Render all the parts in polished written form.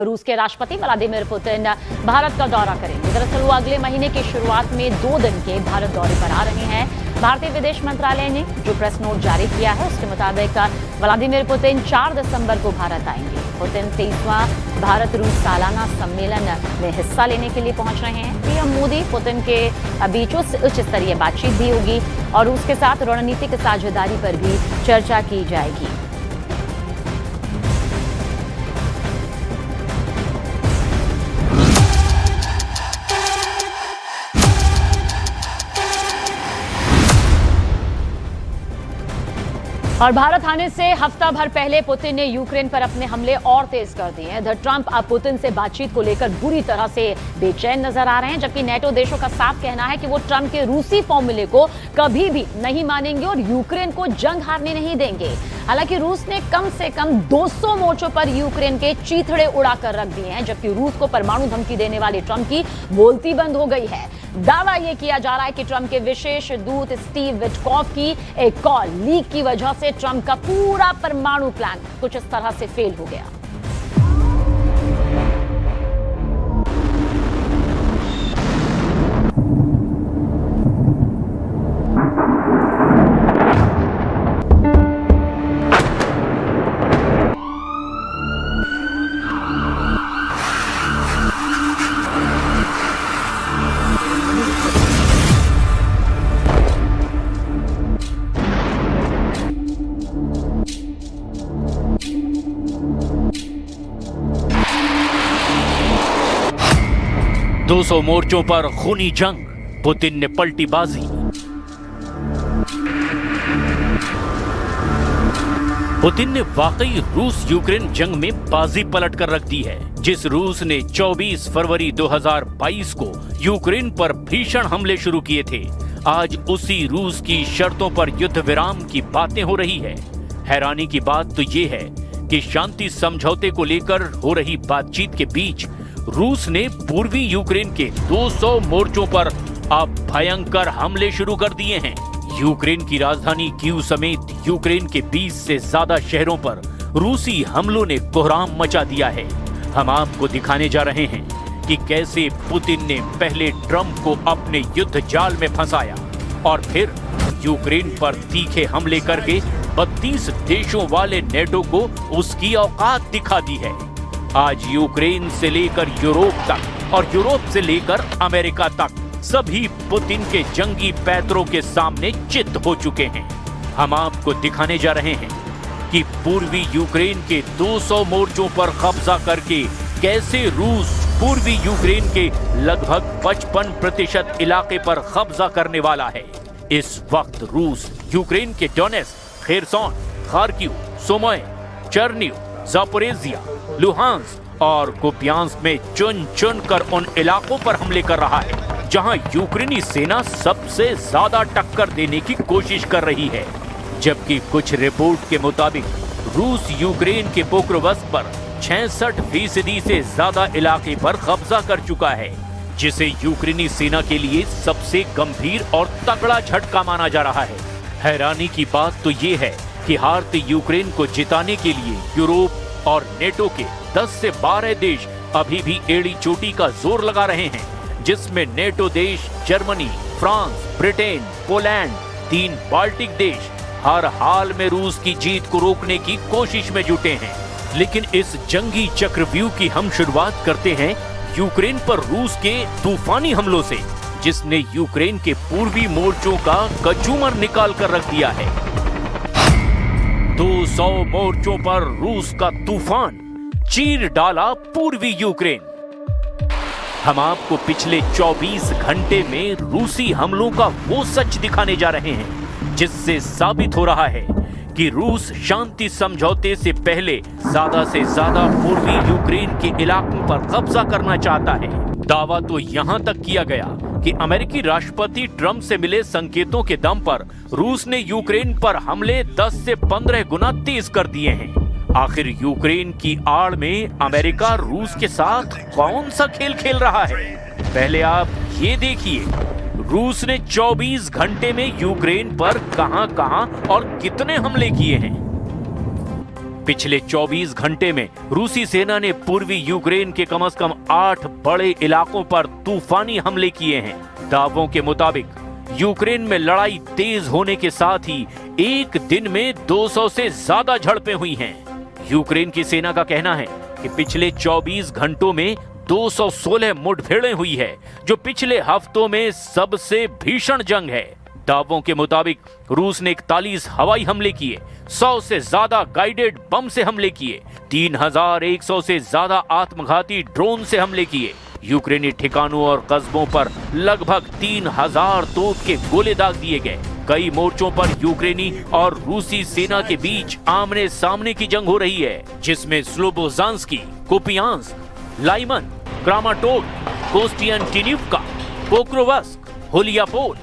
रूस के राष्ट्रपति व्लादिमीर पुतिन भारत का दौरा करेंगे। दरअसल वो अगले महीने की शुरुआत में 2 दिन के भारत दौरे पर आ रहे हैं। भारतीय विदेश मंत्रालय ने जो प्रेस नोट जारी किया है उसके मुताबिक व्लादिमीर पुतिन 4 दिसंबर को भारत आएंगे। पुतिन 23वां भारत रूस सालाना सम्मेलन में हिस्सा लेने के लिए पहुंच रहे हैं। पीएम मोदी पुतिन के बीच उच्च स्तरीय बातचीत भी होगी और रूस के साथ रणनीतिक साझेदारी पर भी चर्चा की जाएगी। और भारत आने से हफ्ता भर पहले पुतिन ने यूक्रेन पर अपने हमले और तेज कर दिए हैं। द ट्रंप अब पुतिन से बातचीत को लेकर बुरी तरह से बेचैन नजर आ रहे हैं, जबकि नेटो देशों का साफ कहना है कि वो ट्रंप के रूसी फॉर्मूले को कभी भी नहीं मानेंगे और यूक्रेन को जंग हारने नहीं देंगे। हालांकि रूस ने कम से कम 200 मोर्चों पर यूक्रेन के चीथड़े उड़ा कर रख दिए हैं, जबकि रूस को परमाणु धमकी देने वाले ट्रंप की बोलती बंद हो गई है। दावा यह किया जा रहा है कि ट्रंप के विशेष दूत स्टीव विटकॉफ की एक कॉल लीक की वजह से ट्रंप का पूरा परमाणु प्लान कुछ इस तरह से फेल हो गया। दो 200 मोर्चों पर खूनी जंग, पुतिन ने पलटी बाजी। पुतिन ने वाकई रूस यूक्रेन जंग में बाजी पलट कर रख दी है। जिस रूस ने 24 फरवरी 2022 को यूक्रेन पर भीषण हमले शुरू किए थे, आज उसी रूस की शर्तों पर युद्ध विराम की बातें हो रही है। हैरानी की बात तो ये है कि शांति समझौते को लेकर हो रही बातचीत के बीच रूस ने पूर्वी यूक्रेन के 200 मोर्चों पर अब भयंकर हमले शुरू कर दिए हैं। यूक्रेन की राजधानी कीव समेत यूक्रेन के 20 से ज्यादा शहरों पर रूसी हमलों ने कोहराम मचा दिया है। हम आपको दिखाने जा रहे हैं कि कैसे पुतिन ने पहले ट्रंप को अपने युद्ध जाल में फंसाया और फिर यूक्रेन पर तीखे हमले करके 32 देशों वाले नेटो को उसकी औकात दिखा दी है। आज यूक्रेन से लेकर यूरोप तक और यूरोप से लेकर अमेरिका तक सभी पुतिन के जंगी पैतरों के सामने चित हो चुके हैं। हम आपको दिखाने जा रहे हैं कि पूर्वी यूक्रेन के 200 मोर्चों पर कब्जा करके कैसे रूस पूर्वी यूक्रेन के लगभग 55% इलाके पर कब्जा करने वाला है। इस वक्त रूस यूक्रेन के Donetsk, Kherson, Kharkiv, Sumy, Chernihiv, Zaporizhzhia, Luhansk और कुपियांस्क में चुन चुन कर उन इलाकों पर हमले कर रहा है जहां यूक्रेनी सेना सबसे ज्यादा टक्कर देने की कोशिश कर रही है। जबकि कुछ रिपोर्ट के मुताबिक रूस यूक्रेन के पोक्रोवस्क पर 66% से ज्यादा इलाके पर कब्जा कर चुका है, जिसे यूक्रेनी सेना के लिए सबसे गंभीर और तगड़ा झटका माना जा रहा है। हैरानी की बात तो ये है कि हारते यूक्रेन को जिताने के लिए यूरोप और नेटो के 10 से 12 देश अभी भी एड़ी चोटी का जोर लगा रहे हैं, जिसमें नेटो देश Germany, France, Britain, Poland, 3 Baltic देश हर हाल में रूस की जीत को रोकने की कोशिश में जुटे हैं। लेकिन इस जंगी चक्रव्यूह की हम शुरुआत करते हैं यूक्रेन पर रूस के तूफानी हमलों से, जिसने यूक्रेन के पूर्वी मोर्चों का कचूमर निकाल कर रख दिया है। 200 मोर्चों पर रूस का तूफान चीर डाला पूर्वी यूक्रेन। हम आपको पिछले 24 घंटे में रूसी हमलों का वो सच दिखाने जा रहे हैं जिससे साबित हो रहा है कि रूस शांति समझौते से पहले ज्यादा से ज्यादा पूर्वी यूक्रेन के इलाकों पर कब्जा करना चाहता है। दावा तो यहां तक किया गया कि अमेरिकी राष्ट्रपति ट्रंप से मिले संकेतों के दम पर रूस ने यूक्रेन पर हमले 10 से 15 गुना तेज कर दिए हैं। आखिर यूक्रेन की आड़ में अमेरिका रूस के साथ कौन सा खेल खेल रहा है? पहले आप ये देखिए, रूस ने 24 घंटे में यूक्रेन पर कहां-कहां और कितने हमले किए हैं। पिछले 24 घंटे में रूसी सेना ने पूर्वी यूक्रेन के कम से कम 8 बड़े इलाकों पर तूफानी हमले किए हैं। दावों के मुताबिक यूक्रेन में लड़ाई तेज होने के साथ ही एक दिन में 200 से ज्यादा झड़पें हुई हैं। यूक्रेन की सेना का कहना है कि पिछले 24 घंटों में 216 मुठभेड़ें हुई है, जो पिछले हफ्तों में सबसे भीषण जंग है। दावों के मुताबिक रूस ने 41 हवाई हमले किए, 100 से ज्यादा गाइडेड बम से हमले किए, 3100 से ज्यादा आत्मघाती ड्रोन से हमले किए। यूक्रेनी ठिकानों और कस्बों पर लगभग 3000 तोप के गोले दाग दिए गए। कई मोर्चों पर यूक्रेनी और रूसी सेना के बीच आमने सामने की जंग हो रही है, जिसमें स्लोबोजांस्की, कुपियांस्क, लाइमन, क्रामाटोर्स्क, कोस्टियांटिनिवका, पोक्रोवस्क, होलियापोल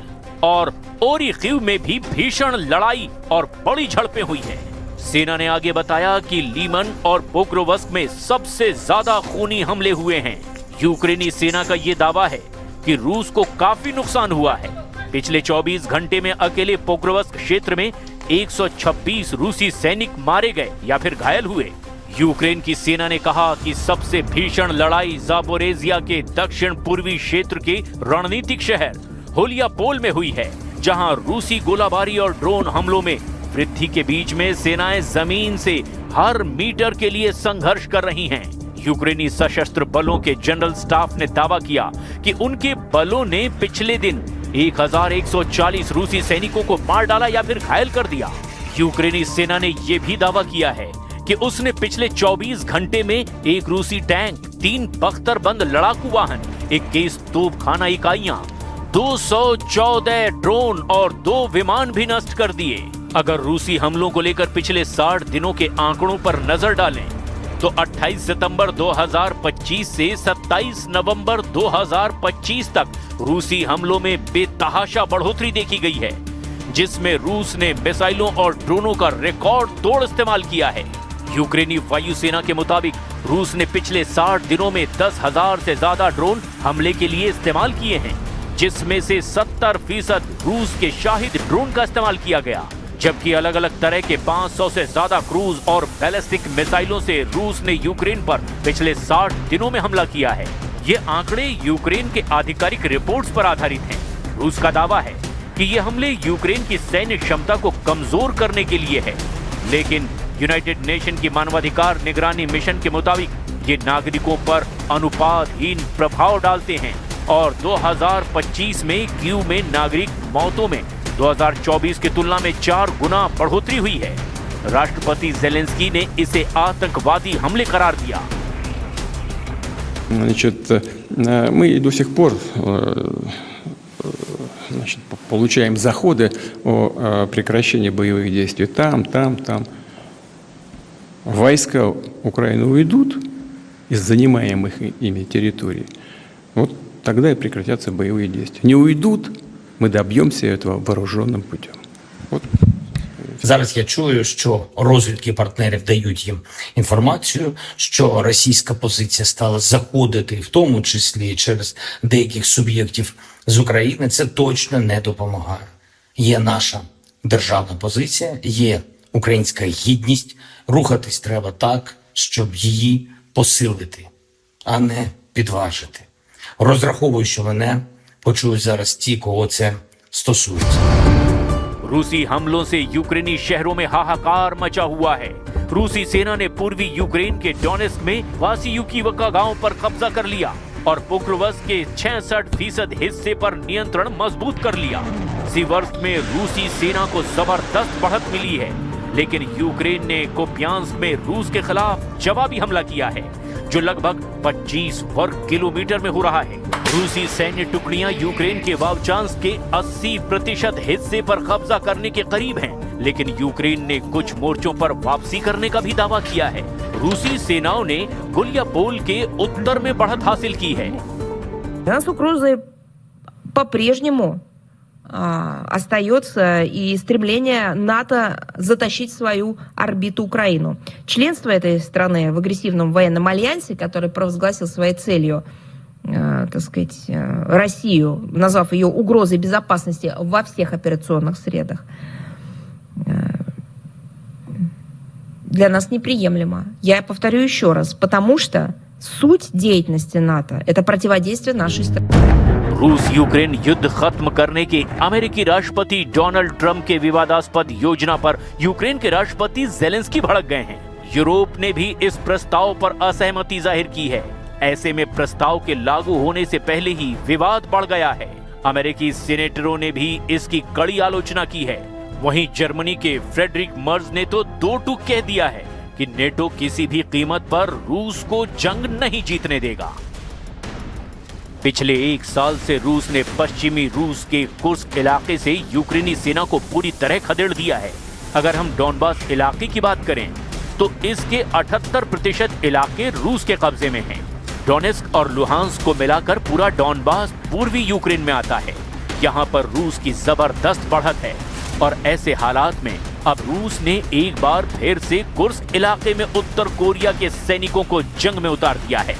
और ओरिखीव में भी भीषण लड़ाई और बड़ी झड़पें हुई है। सेना ने आगे बताया कि लीमन और पोक्रोवस्क में सबसे ज्यादा खूनी हमले हुए हैं। यूक्रेनी सेना का यह दावा है कि रूस को काफी नुकसान हुआ है। पिछले 24 घंटे में अकेले पोक्रोवस्क क्षेत्र में 126 रूसी सैनिक मारे गए या फिर घायल हुए। यूक्रेन की सेना ने कहा कि सबसे भीषण लड़ाई ज़ापोरिज़िया के दक्षिण पूर्वी क्षेत्र के रणनीतिक शहर होलियापोल में हुई है, जहां रूसी गोलाबारी और ड्रोन हमलों में वृद्धि के बीच में सेनाएं जमीन से हर मीटर के लिए संघर्ष कर रही हैं। यूक्रेनी सशस्त्र बलों के जनरल स्टाफ ने दावा किया कि उनके बलों ने पिछले दिन 1140 रूसी सैनिकों को मार डाला या फिर घायल कर दिया। यूक्रेनी सेना ने यह भी दावा किया है कि उसने पिछले 24 घंटे में एक रूसी टैंक, 3 बख्तरबंद लड़ाकू वाहन, 21 तोपखाना इकाइयां, 214 ड्रोन और 2 विमान भी नष्ट कर दिए। अगर रूसी हमलों को लेकर पिछले 60 दिनों के आंकड़ों पर नजर डालें तो 28 सितंबर 2025 से 27 नवंबर 2025 तक रूसी हमलों में बेतहाशा बढ़ोतरी देखी गई है, जिसमें रूस ने मिसाइलों और ड्रोनों का रिकॉर्ड तोड़ इस्तेमाल किया है। यूक्रेनी वायुसेना के मुताबिक रूस ने पिछले 60 दिनों में 10,000 से ज्यादा ड्रोन हमले के लिए इस्तेमाल किए हैं, जिसमें से 70% रूस के शाहिद ड्रोन का इस्तेमाल किया गया, जबकि अलग अलग तरह के 500 से ज्यादा क्रूज और बैलिस्टिक मिसाइलों से रूस ने यूक्रेन पर पिछले 60 दिनों में हमला किया है। ये आंकड़े यूक्रेन के आधिकारिक रिपोर्ट्स पर आधारित हैं। रूस का दावा है कि ये हमले यूक्रेन की सैन्य क्षमता को कमजोर करने के लिए है, लेकिन यूनाइटेड नेशन की मानवाधिकार निगरानी मिशन के मुताबिक ये नागरिकों पर अनुपातहीन प्रभाव डालते हैं और 2025 में कीव में नागरिक मौतों में 2024 की तुलना में 4 गुना बढ़ोतरी हुई है। राष्ट्रपति जेलेंस्की ने इसे आतंकवादी हमले करार दिया। Значит, мы до сих пор получаем заходы о прекращении боевых действий там. Войска Украины уйдут из занимаемых ими территорий, вот тогда и прекратятся боевые действия. Не уйдут, ми доб'ємося этого вооруженим путем. От. Зараз я чую, що розвідки партнерів дають їм інформацію, що російська позиція стала заходити, в тому числі через деяких суб'єктів з України. Це точно не допомагає. Є наша державна позиція, є українська гідність. Рухатись треба так, щоб її посилити, а не підважити. Розраховую, що мене почують зараз ті, кого це стосується. रूसी हमलों से यूक्रेनी शहरों में हाहाकार मचा हुआ है। रूसी सेना ने पूर्वी यूक्रेन के डोनेस्क में वासियुकीवका गांव पर कब्जा कर लिया और पोक्रोवस्क के 66% हिस्से पर नियंत्रण मजबूत कर लिया। सीवर्स्क में रूसी सेना को जबरदस्त बढ़त मिली है, लेकिन यूक्रेन ने कुपियांस्क में रूस के खिलाफ जवाबी हमला किया है, जो लगभग 25 वर्ग किलोमीटर में हो रहा है। रूसी सैन्य टुकड़ियां यूक्रेन के वावचांस्क के 80% हिस्से पर कब्जा करने के करीब हैं, लेकिन यूक्रेन ने कुछ मोर्चों पर वापसी करने का भी दावा किया है। रूसी सेनाओं ने गुलियापोल के उत्तर में बढ़त हासिल की है। У нас угрозы по-прежнему остается и стремление НАТО затащить в свою орбиту Украину. Членство этой страны в агрессивном военном альянсе, который провозгласил своей целью, так сказать, Россию, назвав ее угрозой безопасности во всех операционных средах, для нас неприемлемо. Я повторю еще раз, потому что суть деятельности НАТО – это противодействие нашей стране. रूस यूक्रेन युद्ध खत्म करने के अमेरिकी राष्ट्रपति डोनाल्ड ट्रंप के विवादास्पद योजना पर यूक्रेन के राष्ट्रपति जेलेंस्की भड़क गए हैं। यूरोप ने भी इस प्रस्ताव पर असहमति जाहिर की है। ऐसे में प्रस्ताव के लागू होने से पहले ही विवाद बढ़ गया है। अमेरिकी सीनेटरों ने भी इसकी कड़ी आलोचना की है। वहीं जर्मनी के फ्रेडरिक मर्ज ने तो दो टूक कह दिया है कि नेटो किसी भी कीमत पर रूस को जंग नहीं जीतने देगा। पिछले एक साल से रूस ने पश्चिमी रूस के कुर्स्क इलाके से यूक्रेनी सेना को पूरी तरह खदेड़ दिया है। अगर हम डॉनबास इलाके की बात करें तो इसके 78% इलाके रूस के कब्जे में हैं। डोनेस्क और लुहांस्क को मिलाकर पूरा डॉनबास पूर्वी यूक्रेन में आता है। यहाँ पर रूस की जबरदस्त बढ़त है और ऐसे हालात में अब रूस ने एक बार फिर से कुर्स्क इलाके में उत्तर कोरिया के सैनिकों को जंग में उतार दिया है।